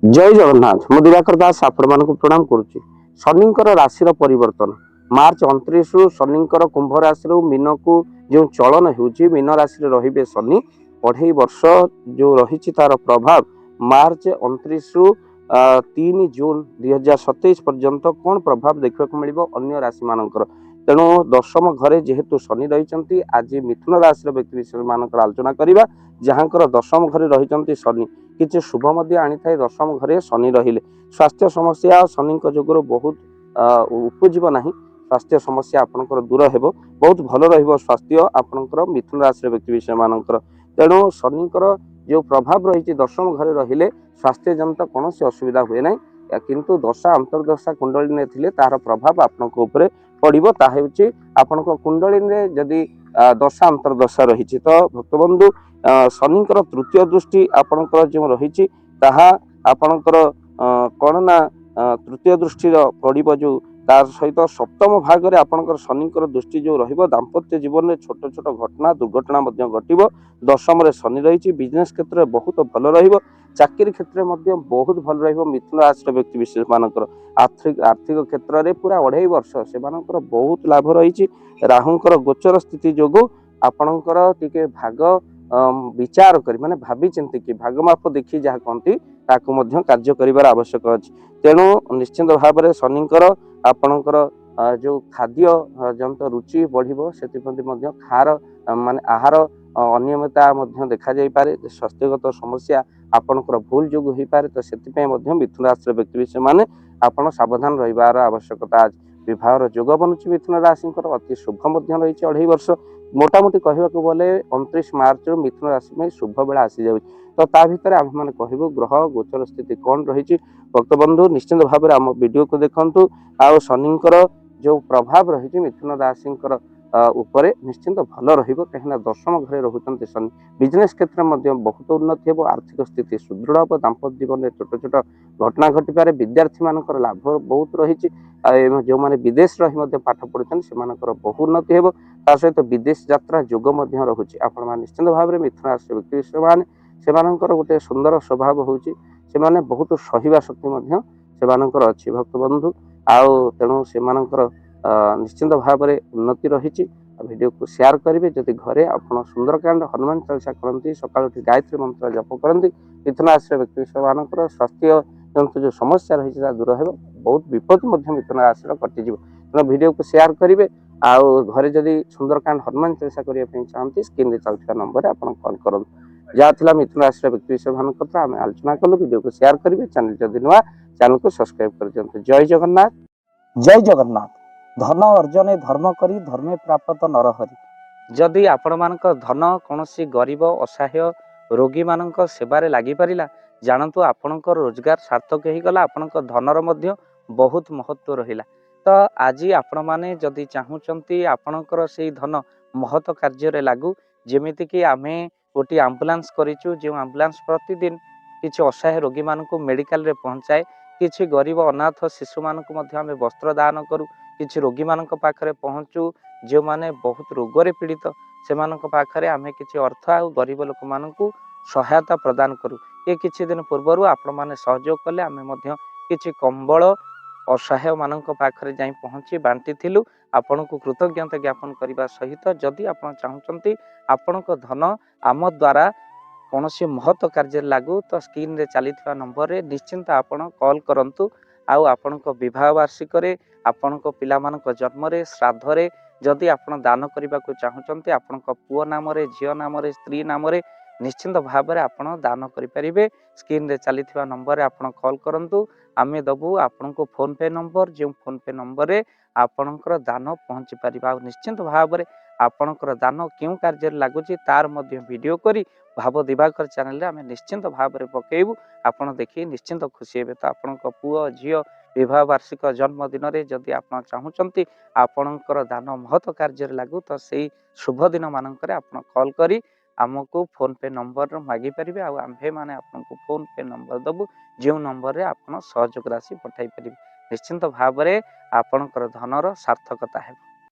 जय जगन्नाथ मु दिवाकर दास आपण मानक प्रणाम करुच्ची। शनिंकर राशि परिवर्तन मार्च 29 रु शनिंकर कुंभ राशि मीन को जो चलन होउची मीन राशि रे शनि 2.5 वर्ष जो रही तार प्रभाव मार्च 29 रु 3 जून 2027 पर्यंत कौन प्रभाव देखा मिल अन्य राशि मानकर। तेणु दशम घरे जेहेतु शनि रही आज मिथुन राशि व्यक्ति विशेष मान आलोचना करवा जहाँकर दशम घरे रही शनि किसी शुभ आनी था दशम घरे शनि रहिले स्वास्थ्य समस्या शनि जोगुर बहुत उपजीव ना स्वास्थ्य समस्या आपंकर दूर हो बहुत भल स्वास्थ्य आपंकर मिथुन राशि व्यक्ति विशेष मानकर। तेणु शनिकर जो प्रभाव रही दशम घरे रहिले स्वास्थ्य जनित कौन असुविधा हुए ना किंतु दशा अंतर्दशा कुंडली ने थिले तार प्रभाव आपण पड़ो ताकि आपण कुंडली में जदि दशा अंतर्दशा रही तो भक्तबंधु शनिकर तृतीय दृष्टि आपणकर जो रही आपणकर कौन ना तृतीय दृष्टि पड़ो जो तार सहित सप्तम भाग में आपणकर शनिकर दृष्टि जो दाम्पत्य जीवन में छोट छोट घटना दुर्घटना घटव दशम शनि रही बिजनेस क्षेत्र में बहुत भल चाकरी क्षेत्र में बहुत भल मिथुन राशि व्यक्ति विशेष मानकर आर्थिक क्षेत्र में पूरा 2.5 वर्ष से बहुत लाभ रही राहुंकर गोचर स्थिति जोगु आपणकर टिके भाग विचार कर माने भाभी चिंती कि भागमाप देखी जहाँ कहती ताकू कार्य कर आवश्यक अच्छी। तेणु निश्चिंत भाव में शनिकर आपणकर जो खाद्य जंत रुचि बढ़ो से खार माने आहार अनियमितता देखा जाई पारे स्वास्थ्यगत समस्या आपणकर भूल जोगु हो पारे तो से मिथुन राशि व्यक्ति विशेष माने आपण सावधान रहिबार आवश्यकता आज। विवाह जोग बनुची मिथुन राशि अति शुभ रही 2.5 वर्ष मोटामोटी कहवाक गले 29 मार्च मिथुन राशि में शुभ बेला आसी जाए तो ता भितर आम मैंने कहूँ ग्रह गोचर स्थिति कौन रही भक्तबंधु निश्चित भाव में आम वीडियो को देखु आउ शनिकर जो प्रभाव रही मिथुन राशि उपरे निश्चिंत भल रही दशम घरे रोचे शनि बिजनेस क्षेत्र में बहुत उन्नति हो आर्थिक स्थिति सुदृढ़ हो दाम्पत्य जीवन में छोट छोट घटना घटी पारे विद्यार्थी मान लाभ बहुत रही जो मैंने विदेश रही पाठ पढ़ुं से बहुत उन्नति हो सहित विदेश यात्रा जोग रोचे आपण निश्चिंत भाव में मिथुन राशि व्यक्ति विशेष मैंने से गोटे सुंदर स्वभाव होची से बहुत सहिबा शक्ति से अच्छी भक्तबंधु आउ तेणु से निश्चिंत भाव में उन्नति रही वीडियो को शेयर करेंगे जदि घरे आप सुंदरकांड हनुमान चालीसा करती सकाल उठी गायत्री मंत्र जप करती मिथुन राशि व्यक्ति मान स्वास्थ्य जंतु जो समस्या रही दूर हो बहुत विपद मिथुन राशि कटिज तेना वीडियो को शेयर करेंगे आउ घरे जदि सुंदरकांड हनुमान चालीसा करने चाहती स्क्रीन में चलता नंबर आप कॉल करूँ जहाँ मिथुन राशि व्यक्ति विशेष मान आम आलोचना कलु वीडियो को शेयर करेंगे चैनल जदि नुआ चैनल को सब्सक्राइब कर दिखाते। जय जगन्नाथ। जय जगन्नाथ। धन अर्जन धर्म करी धर्मे प्राप्त नरहरि जदि आपण मानक धन कौन गरीब असहाय रोगी मानक सेवारे लगी पारिला जानतु आपणकर रोजगार सार्थक हो गला आपणकर धनर मध्य बहुत महत्व रहिला। तो आज आपण माने जदि चाहूचंती आपणकर से धन महत कार्य लागू जेमिति कि आमे गोटी आम्बुलांस करिचु जो आम्बुलांस प्रतिदिन किछि असहाय रोगी मानक मेडिकल रे पहुंचाए किछि गरीब अनाथ शिशु मानक मध्य आमे वस्त्र दान करू किछि रोगी मानक पाखरे पहुंचू जो माने बहुत रोगरे पीड़ित से पाखरे आमे किछि अर्थ आ गरीब लोक मानकू सहायता प्रदान करू। ये किछि दिन पूर्व आपण माने सहयोग कले आमे मध्य किछि कंबल असहाय मानक पाखरे जाई पहुंची बांटी थिलु आपण को कृतज्ञता ज्ञापन करने सहित जदि आपण चाहूचंती आपणक धन आम द्वारा कौन महत्व कार्य लागू तो स्क्रीन रे चली नंबर रे निश्चिंत आपण कॉल करंतु आउ आपणक विवाह वार्षिक आपणक पिला मानक जन्म रे श्राद्ध रे जदि आपण दान करने को चाहूचंती आपणक पुओ नाम रे झियो नाम रे स्त्री नाम रे निश्चिंत भाव में आपण दान करें स्क्रीन रे चली नंबर आपण कॉल करंतु आमे दबु आपण को फोन पे नंबर जो फोन पे नंबर रे आपणकर दान पहुँची पार निश्चिंत भाव में आपणकर दान क्यों कार्य लगुच तार मध्य वीडियो करी भाव दिवाकर चैनल आम निश्चिंत भाव में पकेबू आपण देखिए निश्चिंत खुशी हे तो आपण पुओ झील विवाह वार्षिक जन्मदिन में जदि आप चाहूँगी आपणकर दान महत्व कार्य लागू तो से शुभ दिन मानक आप कॉल करी आमको फोन पे नंबर मागी पारे आम्भे मैंने आपको फोन पे नंबर दबु जो नंबर रे आप सहयोग राशि पठाई पारे निश्चिंत भाव में आपणकर धनर सार्थकता है।